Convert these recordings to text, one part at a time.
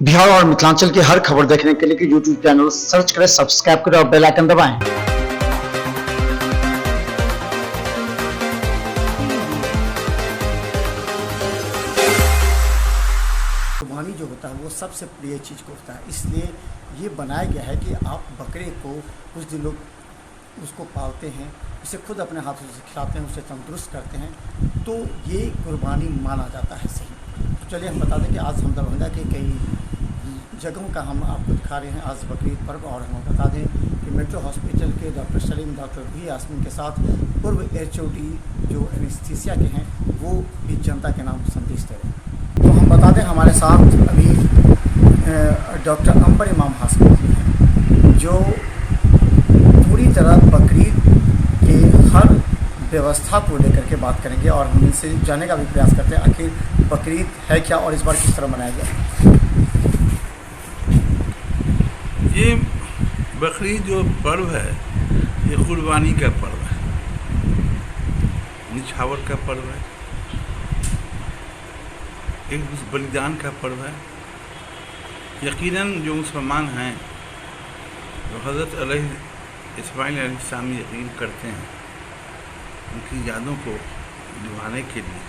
बिहार और मिथिलांचल की हर खबर देखने के लिए यूट्यूब चैनल सर्च करें, सब्सक्राइब करें और बेल आइकन दबाएं। कुर्बानी जो होता है वो सबसे प्रिय चीज़ को होता है, इसलिए ये बनाया गया है कि आप बकरे को कुछ दिन लोग उसको पालते हैं, उसे खुद अपने हाथों से खिलाते हैं, उसे तंदुरुस्त करते हैं, तो ये कुर्बानी माना जाता है सही। तो चलिए हम बता दें कि आज हम दरभंगा के कई जगहों का हम आपको दिखा रहे हैं आज बकरीद पर्व। और हम बता दें कि मेट्रो हॉस्पिटल के डॉक्टर सलीम, डॉक्टर भी यास्मीन के साथ पूर्व HOD जो एनेस्थीसिया के हैं वो भी जनता के नाम संदेश दे रहे हैं। तो हम बता दें हमारे साथ अभी डॉक्टर अंबर इमाम हाशमी जी हैं, जो पूरी तरह बकरीद के हर व्यवस्था को लेकर के बात करेंगे और हम इनसे जानने का भी प्रयास करते हैं आखिर बकरीद है क्या और इस बार किस तरह मनाया गया। ये बकरीद जो पर्व है ये कुर्बानी का पर्व है, निछावर का पर्व है, एक बलिदान का पर्व है। यकीनन जो मुसलमान हैं जो हज़रत इस्माइल अलैहिस्सलाम यकीन करते हैं, उनकी यादों को निभाने के लिए,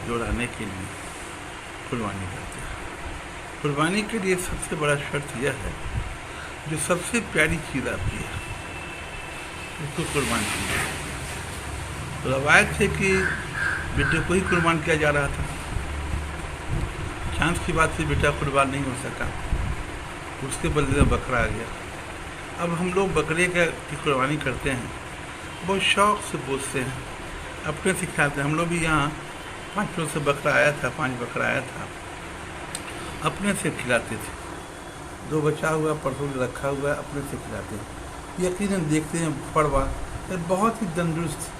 दोहराने के लिए कुर्बानी करते हैं। कुर्बानी के लिए सबसे बड़ा शर्त यह है जो सबसे प्यारी चीज़ आती है उसको कुर्बान किया। तो रवायत है कि बेटे को ही कुर्बान किया जा रहा था। चांस की बात से बेटा कुर्बान नहीं हो सका, उसके बदले में बकरा आ गया। अब हम लोग बकरे की कुर्बानी करते हैं, बहुत शौक़ से पोसते हैं, अपने से खिलाते हैं। हम लोग भी यहाँ 5 रोज से बकरा आया था, 5 बकरा आया था, अपने से खिलाते थे। 2 बचा हुआ परसों रखा हुआ है, अपने से खिलाते हैं। यकीनन देखते हैं पड़वा बहुत ही तंदुरुस्त।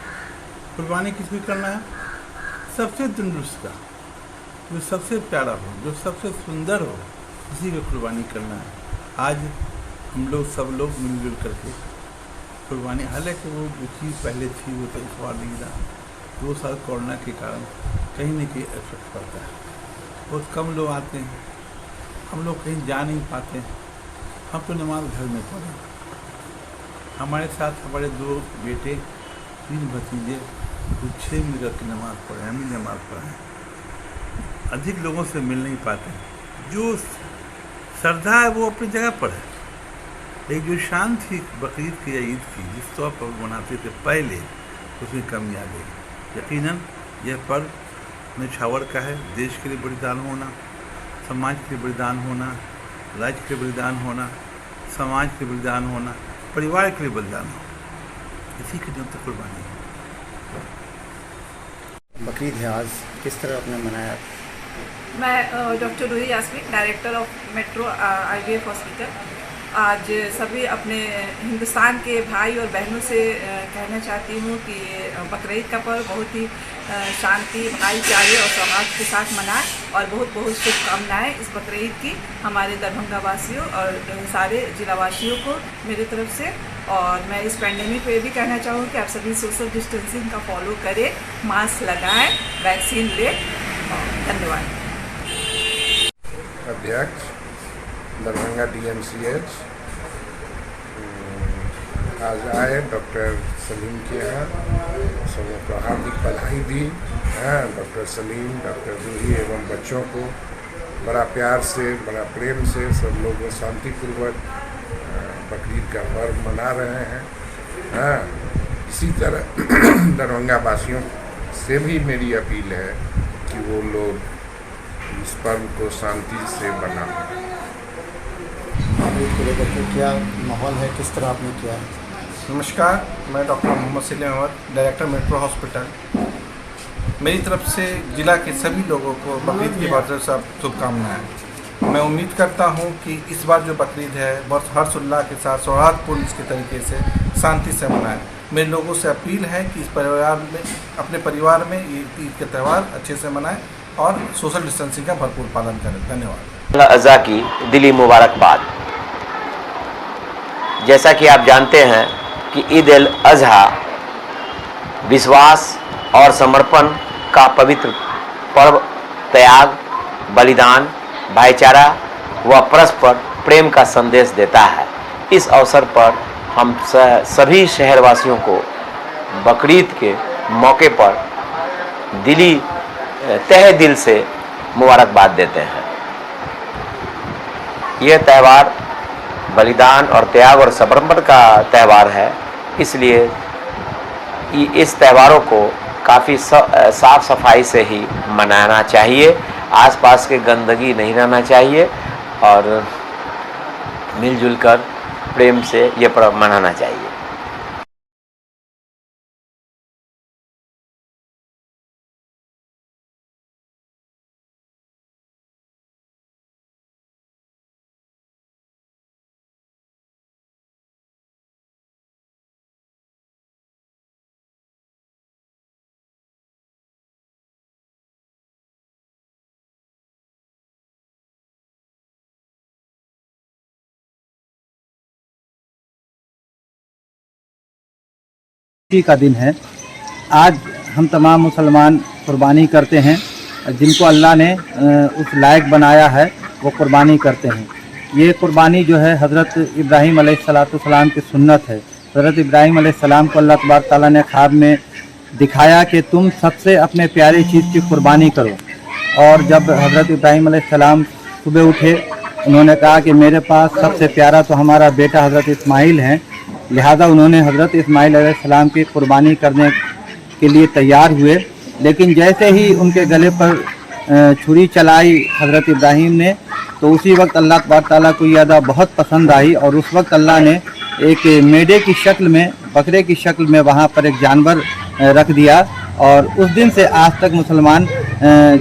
कुर्बानी किसकी करना है? सबसे तंदुरुस्त का, जो सबसे प्यारा हो, जो सबसे सुंदर हो, उसी को कुर्बानी करना है। आज हम लोग सब लोग मिलजुल करके कुर्बानी, हालांकि वो जो चीज़ पहले थी वो तो इस बार नहीं रहा। 2 साल कोरोना के कारण कहीं न कहीं इफेक्ट पड़ता है, बहुत कम लोग आते हैं, हम लोग कहीं जा नहीं पाते हैं। हम तो नमाज घर में पढ़े, हमारे साथ हमारे 2 बेटे, 3 भतीजे, कुछ 6 मिल की नमाज़ पढ़े, हम ही नमाज़ पढ़ें। अधिक लोगों से मिल नहीं पाते। जो श्रद्धा है वो अपनी जगह पर है, लेकिन जो शान थी बकरीद की या ईद की, जिस तौर पर मनाते थे पहले, उसमें कमी आ गई। यकीनन यह पर्व निछावर का है। देश के लिए बलिदान होना, समाज के लिए बलिदान होना, राज्य के लिए बलिदान होना, समाज के लिए बलिदान होना, परिवार के लिए बलिदान होना, इसी के नाम से कुर्बानी है। बकरीद है आज, किस तरह आपने मनाया? मैं doctor Ruhi Yasmin, director of metro IVF hospital. आज सभी अपने हिंदुस्तान के भाई और बहनों से कहना चाहती हूँ कि बकरीद का पर्व बहुत ही शांति, भाईचारे और सौहार्द के साथ मनाएं और बहुत बहुत शुभकामनाएं इस बकरीद की हमारे दरभंगा वासियों और सारे जिलावासियों को मेरी तरफ से। और मैं इस पैंडेमिक पे भी कहना चाहूँ कि आप सभी सोशल डिस्टेंसिंग का फॉलो करें, मास्क लगाएं, वैक्सीन लें। धन्यवाद। अध्यक्ष दरभंगा DMCH आज आए डॉक्टर सलीम के यहाँ, सबों को हार्दिक बधाई दी। डॉक्टर सलीम, डॉक्टर रूही एवं बच्चों को बड़ा प्यार से, बड़ा प्रेम से सब लोग शांतिपूर्वक बकरीद का पर्व मना रहे हैं। इसी तरह दरभंगा वासियों से भी मेरी अपील है कि वो लोग इस पर्व को शांति से मनाएं। बकरीद को लेकर के क्या माहौल है, किस तरह आपने किया है? नमस्कार, मैं doctor Mohammad Salim Ahmad, director metro hospital. मेरी तरफ से जिला के सभी लोगों को बकरीद की बहुत सब शुभकामनाएं। मैं उम्मीद करता हूं कि इस बार जो बकरीद है बहुत हर्षोल्लास के साथ, सौहार्दपूर्ण के तरीके से, शांति से मनाएं। मेरे लोगों से अपील है कि इस परिवार में, अपने परिवार में ईद के त्यौहार अच्छे से मनाएं और सोशल डिस्टेंसिंग का भरपूर पालन करें। धन्यवाद। अज़ा की दिली मुबारकबाद। जैसा कि आप जानते हैं कि ईद उल अज़हा विश्वास और समर्पण का पवित्र पर्व, त्याग, बलिदान, भाईचारा वह परस्पर प्रेम का संदेश देता है। इस अवसर पर हम सभी शहरवासियों को बकरीद के मौके पर तहे दिल से मुबारकबाद देते हैं। यह त्यौहार बलिदान और त्याग और समर्पण का त्यौहार है, इसलिए इस त्योहारों को काफ़ी साफ सफाई से ही मनाना चाहिए। आसपास के गंदगी नहीं रहना चाहिए और मिलजुल कर प्रेम से ये पर्व मनाना चाहिए। खुशी का दिन है। आज हम तमाम मुसलमान कुर्बानी करते हैं, जिनको अल्लाह ने उस लायक बनाया है वो कुर्बानी करते हैं। ये कुर्बानी जो है हज़रत इब्राहीम अलैहिस्सलाम की सुन्नत है। हज़रत इब्राहीम अलैहिस्सलाम को अल्लाह तबारक तआला ने ख्वाब में दिखाया कि तुम सबसे अपने प्यारी चीज़ की कुर्बानी करो। और जब हज़रत इब्राहीम अलैहिस्सलाम सुबह उठे, उन्होंने कहा कि मेरे पास सबसे प्यारा तो हमारा बेटा हज़रत इस्माइल है, लिहाजा उन्होंने हज़रत इस्माइल अलैहिस्सलाम की कुर्बानी करने के लिए तैयार हुए। लेकिन जैसे ही उनके गले पर छुरी चलाई हज़रत इब्राहीम ने, तो उसी वक्त अल्लाह तबारक तआला को ये अदा बहुत पसंद आई और उस वक्त अल्लाह ने एक मेढे की शक्ल में, बकरे की शक्ल में वहाँ पर एक जानवर रख दिया। और उस दिन से आज तक मुसलमान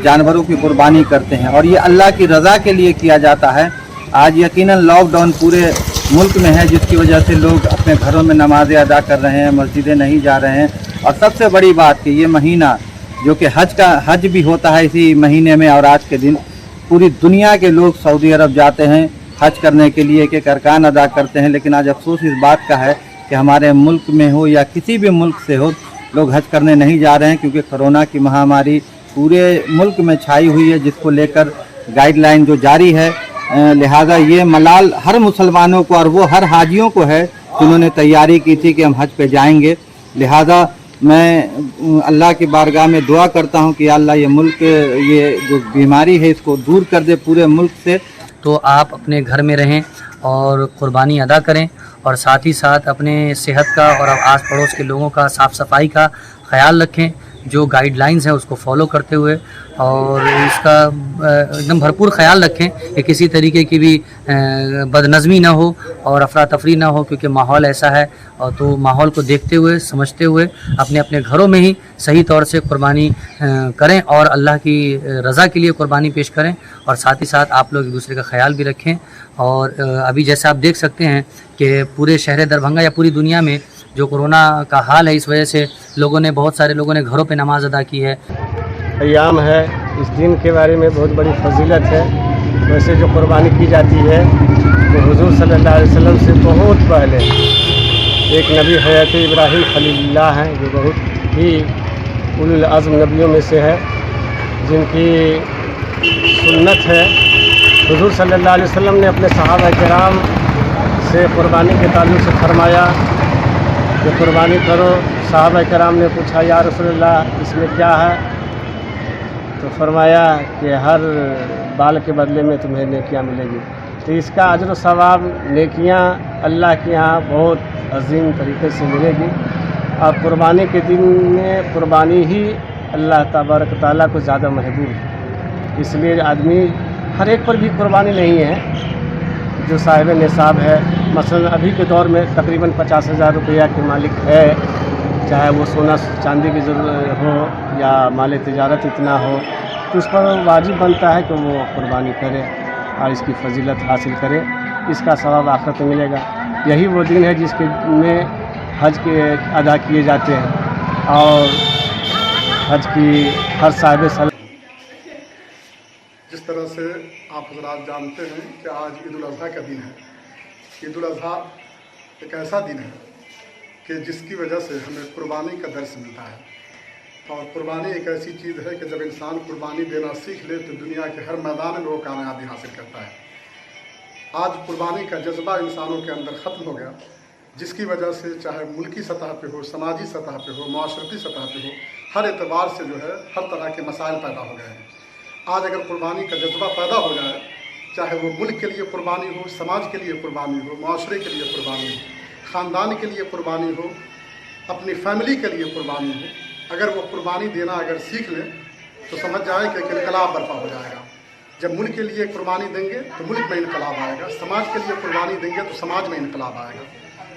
जानवरों की कुर्बानी करते हैं और ये अल्लाह की रज़ा के लिए किया जाता है। आज यकीनन लॉकडाउन पूरे मुल्क में है, जिसकी वजह से लोग अपने घरों में नमाज़ें अदा कर रहे हैं, मस्जिदें नहीं जा रहे हैं। और सबसे बड़ी बात कि ये महीना जो कि हज भी होता है इसी महीने में, और आज के दिन पूरी दुनिया के लोग सऊदी अरब जाते हैं हज करने के लिए, एक अरकान अदा करते हैं। लेकिन आज अफसोस इस बात का है कि हमारे मुल्क में हो या किसी भी मुल्क से हो, लोग हज करने नहीं जा रहे हैं, क्योंकि कोरोना की महामारी पूरे मुल्क में छाई हुई है, जिसको लेकर गाइडलाइन जो जारी है। लिहाजा ये मलाल हर मुसलमानों को और वो हर हाजियों को है जिन्होंने तैयारी की थी कि हम हज पे जाएंगे। लिहाजा मैं अल्लाह की बारगाह में दुआ करता हूँ कि अल्लाह ये मुल्क, ये जो बीमारी है इसको दूर कर दे पूरे मुल्क से। तो आप अपने घर में रहें और कुर्बानी अदा करें, और साथ ही साथ अपने सेहत का और आस पड़ोस के लोगों का साफ़ सफाई का ख्याल रखें, जो गाइडलाइंस हैं उसको फॉलो करते हुए, और इसका एकदम भरपूर ख्याल रखें कि किसी तरीके की भी बदनज़मी ना हो और अफरा तफरी ना हो, क्योंकि माहौल ऐसा है। और तो माहौल को देखते हुए, समझते हुए अपने अपने घरों में ही सही तौर से कुर्बानी करें और अल्लाह की रज़ा के लिए कुर्बानी पेश करें। और साथ ही साथ आप लोग एक दूसरे का ख्याल भी रखें। और अभी जैसे आप देख सकते हैं कि पूरे शहर दरभंगा या पूरी दुनिया में जो कोरोना का हाल है, इस वजह से बहुत सारे लोगों ने घरों पे नमाज़ अदा की है। अय्याम है, इस दिन के बारे में बहुत बड़ी फजीलत है। वैसे जो कुर्बानी की जाती है तो हुजूर सल्लल्लाहु अलैहि वसल्लम से बहुत पहले एक नबी हज़रत इब्राहीम खलीलुल्लाह हैं, जो बहुत ही उलुल अज़्म नबियों में से है, जिनकी सुन्नत है। हुजूर सल्लल्लाहु अलैहि वसल्लम ने अपने सहाबा किराम से कुर्बानी के ताल्लुक़ से फरमाया कि कुर्बानी करो। सहाबा किराम ने पूछा, या रसूलल्लाह इसमें क्या है? तो फरमाया कि हर बाल के बदले में तुम्हें नेकियां मिलेगी। तो इसका अजर व सवाब, नेकियां अल्लाह के यहाँ बहुत अजीम तरीके से मिलेगी। और कुर्बानी के दिन में कुर्बानी ही अल्लाह तबारक ताला को ज़्यादा महबूब है। इसलिए आदमी हर एक पर भी कुर्बानी नहीं है। जो साहिब निसाब है, मसलन अभी के दौर में तकरीबन 50,000 रुपया के मालिक है, चाहे वो सोना चांदी की ज़रूरत हो या माल तिजारत इतना हो, तो उस पर वाजिब बनता है कि वो कुर्बानी करे और इसकी फजीलत हासिल करे। इसका सवाब आखिरत में मिलेगा। यही वो दिन है जिसके में हज के अदा किए जाते हैं और हज की हर साहिब सलाह। जिस तरह से आप हज़रात जानते हैं कि आज ईद उल अज़हा का दिन है। ईद उल अज़हा एक ऐसा दिन है कि जिसकी वजह से हमें कुर्बानी का दर्स मिलता है। और कुर्बानी एक ऐसी चीज़ है कि जब इंसान कुर्बानी देना सीख ले तो दुनिया के हर मैदान में वो कामयाबी हासिल करता है। आज कुर्बानी का जज्बा इंसानों के अंदर ख़त्म हो गया, जिसकी वजह से चाहे मुल्की सतह पे हो, समाजी सतह पे हो, माशरती सतह पे हो, हर एतबार से जो है हर तरह के मसाइल पैदा हो गए हैं। आज अगर कुर्बानी का जज्बा पैदा हो जाए, चाहे वो मुल्क के लिए कुर्बानी हो, समाज के लिए कुर्बानी हो, माशरे के लिए कुर्बानी हो, ख़ानदान के लिए कुर्बानी हो, अपनी फैमिली के लिए कुर्बानी हो, अगर वो कुर्बानी देना अगर सीख लें तो समझ जाए कि इनकलाब बर्पा हो जाएगा। जब मुल्क के लिए कुर्बानी देंगे तो मुल्क में इनकलाब आएगा, समाज के लिए कुर्बानी देंगे तो समाज में इनकलाब आएगा,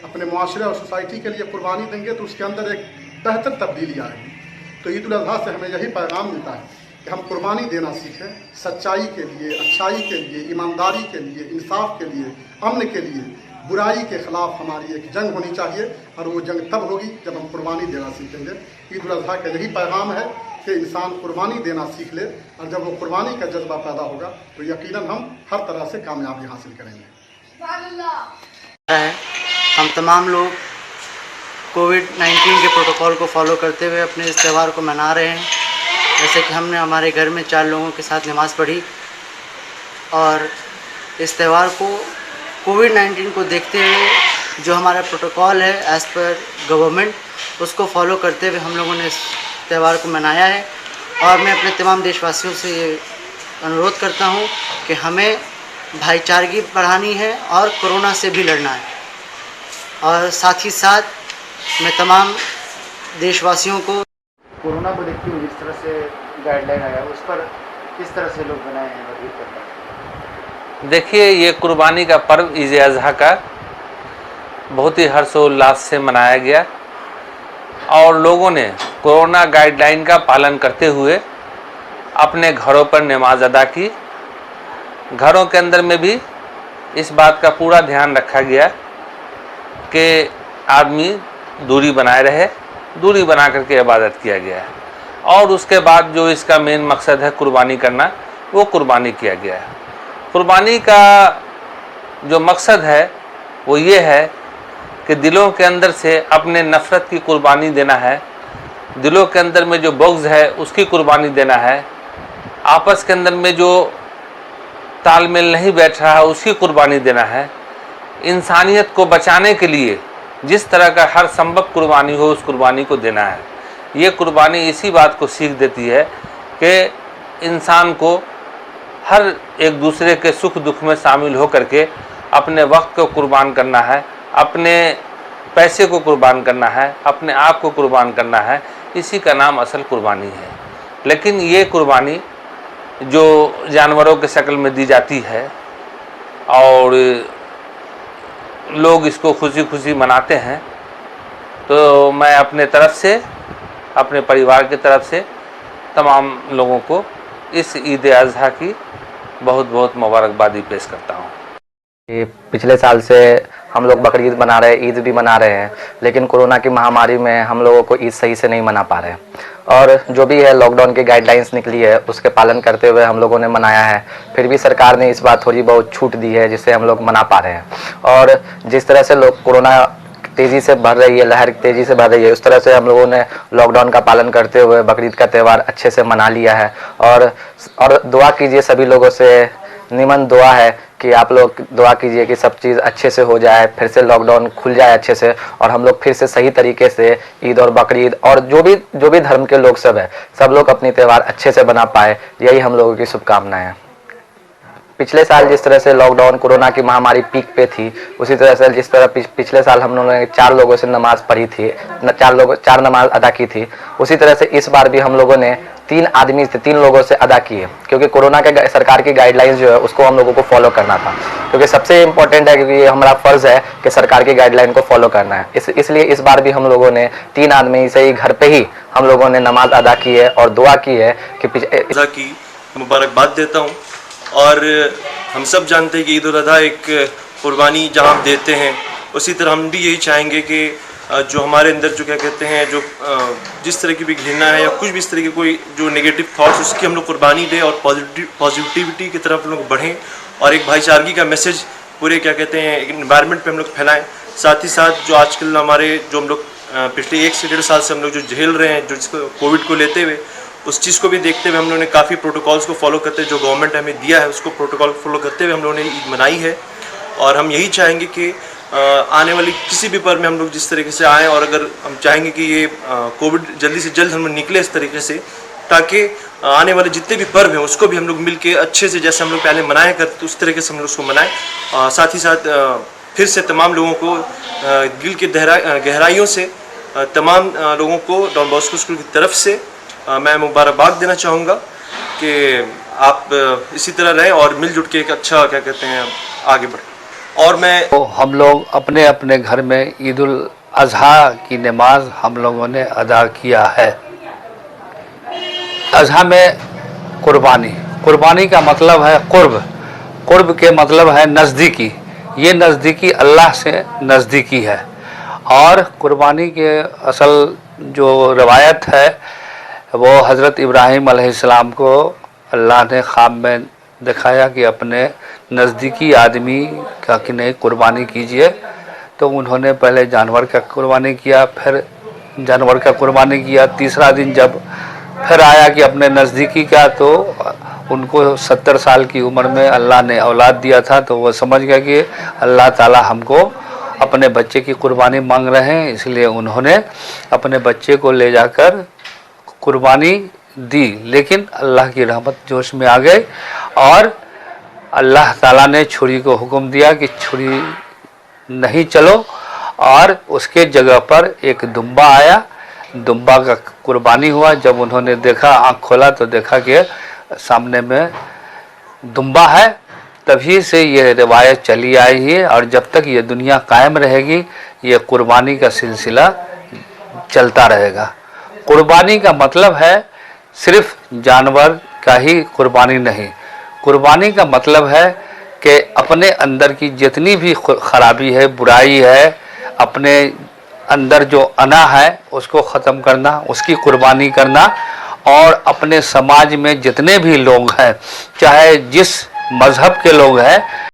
अपने माशरे और सोसाइटी के लिए कुर्बानी देंगे तो उसके अंदर एक बेहतर तब्दीली आएगी। तो ईद उल अज़हा से हमें यही पैगाम मिलता है कि हम कुर्बानी देना सीखें, सच्चाई के लिए, अच्छाई के लिए, ईमानदारी के लिए, इंसाफ के लिए, अमन के लिए। बुराई के ख़िलाफ़ हमारी एक जंग होनी चाहिए और वो जंग तब होगी जब हम कुर्बानी देना सीखेंगे। ईद उल अज़हा का यही पैगाम है कि इंसान कुर्बानी देना सीख ले, और जब वो कुर्बानी का जज्बा पैदा होगा तो यकीनन हम हर तरह से कामयाबी हासिल करेंगे। हम तमाम लोग कोविड-19 के प्रोटोकॉल को फॉलो करते हुए अपने इस त्यौहार को मना रहे हैं। जैसे कि हमने हमारे घर में 4 लोगों के साथ नमाज़ पढ़ी और इस त्यौहार को कोविड-19 को देखते हुए जो हमारा प्रोटोकॉल है एज़ पर गवर्नमेंट, उसको फॉलो करते हुए हम लोगों ने इस त्यौहार को मनाया है। और मैं अपने तमाम देशवासियों से ये अनुरोध करता हूँ कि हमें भाईचारगी बढ़ानी है और कोरोना से भी लड़ना है। और साथ ही साथ मैं तमाम देशवासियों को कोरोना को देखते हुए जिस तरह से गाइडलाइन आया उस पर किस तरह से लोग बनाए हैं बकरीद करता है। देखिए, ये कुर्बानी का पर्व ईद ए अज़हा का बहुत ही हर्षोल्लास से मनाया गया और लोगों ने कोरोना गाइडलाइन का पालन करते हुए अपने घरों पर नमाज अदा की। घरों के अंदर में भी इस बात का पूरा ध्यान रखा गया कि आदमी दूरी बनाए रहे, दूरी बना करके इबादत किया गया है। और उसके बाद जो इसका मेन मकसद है कुर्बानी करना, वो कुर्बानी किया गया है। कुर्बानी का जो मकसद है वो ये है कि दिलों के अंदर से अपने नफ़रत की कुर्बानी देना है, दिलों के अंदर में जो बुग़्ज़ है उसकी कुर्बानी देना है, आपस के अंदर में जो तालमेल नहीं बैठ रहा है उसकी कुर्बानी देना है। इंसानियत को बचाने के लिए जिस तरह का हर संभव कुर्बानी हो उस कुर्बानी को देना है। ये कुर्बानी इसी बात को सीख देती है कि इंसान को हर एक दूसरे के सुख दुख में शामिल हो करके अपने वक्त को कुर्बान करना है, अपने पैसे को कुर्बान करना है, अपने आप को कुर्बान करना है। इसी का नाम असल कुर्बानी है। लेकिन ये कुर्बानी जो जानवरों के शक्ल में दी जाती है और लोग इसको खुशी खुशी मनाते हैं, तो मैं अपने तरफ से, अपने परिवार की तरफ से तमाम लोगों को इस ईद ए अज़हा की बहुत बहुत मुबारकबादी पेश करता हूँ। ये पिछले साल से हम लोग बकरीद मना रहे हैं, ईद भी मना रहे हैं, लेकिन कोरोना की महामारी में हम लोगों को ईद सही से नहीं मना पा रहे हैं। और जो भी है लॉकडाउन की गाइडलाइंस निकली है उसके पालन करते हुए हम लोगों ने मनाया है। फिर भी सरकार ने इस बार थोड़ी बहुत छूट दी है जिससे हम लोग मना पा रहे हैं। और जिस तरह से लोग कोरोना तेज़ी से बढ़ रही है, लहर तेज़ी से बढ़ रही है, उस तरह से हम लोगों ने लॉकडाउन का पालन करते हुए बकरीद का त्यौहार अच्छे से मना लिया है। और दुआ कीजिए, सभी लोगों से निमन दुआ है कि आप लोग दुआ कीजिए कि सब चीज़ अच्छे से हो जाए, फिर से लॉकडाउन खुल जाए अच्छे से और हम लोग फिर से सही तरीके से ईद और बकरीद और जो भी धर्म के लोग सब है, सब लोग अपनी त्यौहार अच्छे से बना पाए। यही हम लोगों की शुभकामनाएं हैं। पिछले साल जिस तरह से लॉकडाउन कोरोना की महामारी पीक पे थी, उसी तरह से जिस तरह पिछले साल हम लोगों ने 4 लोगों से नमाज पढ़ी थी, 4 नमाज अदा की थी, उसी तरह से इस बार भी हम लोगों ने 3 लोगों से अदा किए, क्योंकि कोरोना के सरकार की गाइडलाइंस जो है उसको हम लोगों को फॉलो करना था, क्योंकि सबसे इम्पोर्टेंट है, क्योंकि ये हमारा फ़र्ज़ है कि सरकार की गाइडलाइन को फॉलो करना है। इसलिए इस बार भी हम लोगों ने 3 आदमी से ही घर पे ही हम लोगों ने नमाज अदा की है और दुआ की है कि मुबारकबाद देता हूँ। और हम सब जानते हैं कि ईद उल अज़हा एक कुर्बानी जहाँ हम देते हैं, उसी तरह हम भी यही चाहेंगे कि जो हमारे अंदर जो क्या कहते हैं, जो जिस तरह की भी घृणा है या कुछ भी इस तरह की कोई जो नेगेटिव थॉट्स, उसकी हम लोग कुर्बानी दें और पॉजिटिविटी की तरफ हम लोग बढ़ें और एक भाईचारगी का मैसेज पूरे क्या कहते हैं एक इन्वायरमेंट पे हम लोग फैलाएं। साथ ही साथ जो आजकल हमारे जो हम लोग पिछले 1 से 1.5 साल से हम लोग जो झेल रहे हैं, जो कोविड को लेते हुए, उस चीज़ को भी देखते हुए हम लोगों ने काफ़ी प्रोटोकॉल्स को फॉलो करते हुए जो गवर्नमेंट हमें दिया है उसको प्रोटोकॉल फॉलो करते हुए हम लोगों ने ईद मनाई है। और हम यही चाहेंगे कि आने वाली किसी भी पर्व में हम लोग जिस तरीके से आएँ, और अगर हम चाहेंगे कि ये कोविड जल्दी से जल्द हम निकले इस तरीके से, ताकि आने वाले जितने भी पर्व हैं उसको भी हम लोग मिल के अच्छे से, जैसे हम लोग पहले मनाया करते उस तरीके से हम लोग उसको मनाएं। साथ ही साथ फिर से तमाम लोगों को दिल के गहराइयों से तमाम लोगों को डॉन बॉस्को स्कूल की तरफ से मैं मुबारकबाद देना चाहूँगा कि आप इसी तरह रहें और मिलजुल के एक अच्छा क्या कहते हैं आगे बढ़ें। और मैं तो हम लोग अपने अपने घर में ईद उल अज़हा की नमाज हम लोगों ने अदा किया है। अज़हा में कुर्बानी का मतलब है कुर्ब के मतलब है नज़दीकी। ये नज़दीकी अल्लाह से नज़दीकी है। और कुर्बानी के असल जो रवायत है वो हज़रत इब्राहीम अलैहिस्सलाम को अल्लाह ने ख्वाब में दिखाया कि अपने नज़दीकी आदमी का कि नहीं कुर्बानी कीजिए। तो उन्होंने पहले जानवर का कुर्बानी किया, फिर जानवर का कुर्बानी किया। तीसरा दिन जब फिर आया कि अपने नज़दीकी का, तो उनको 70 साल की उम्र में अल्लाह ने औलाद दिया था। तो वो समझ गया कि अल्लाह ताला हमको अपने बच्चे की कुर्बानी मांग रहे हैं, इसलिए उन्होंने अपने बच्चे को ले जाकर कुर्बानी दी। लेकिन अल्लाह की रहमत जोश में आ गई और अल्लाह ताला ने छुरी को हुक्म दिया कि छुरी नहीं चलो, और उसके जगह पर एक दुम्बा आया। दुम्बा का कुर्बानी हुआ। जब उन्होंने देखा, आँख खोला तो देखा कि सामने में दुम्बा है। तभी से ये रिवायत चली आई है और जब तक ये दुनिया कायम रहेगी ये कुर्बानी का सिलसिला चलता रहेगा। कुर्बानी का मतलब है सिर्फ जानवर का ही कुर्बानी नहीं। कुर्बानी का मतलब है कि अपने अंदर की जितनी भी खराबी है, बुराई है, अपने अंदर जो अना है उसको ख़त्म करना, उसकी कुर्बानी करना। और अपने समाज में जितने भी लोग हैं, चाहे जिस मज़हब के लोग हैं,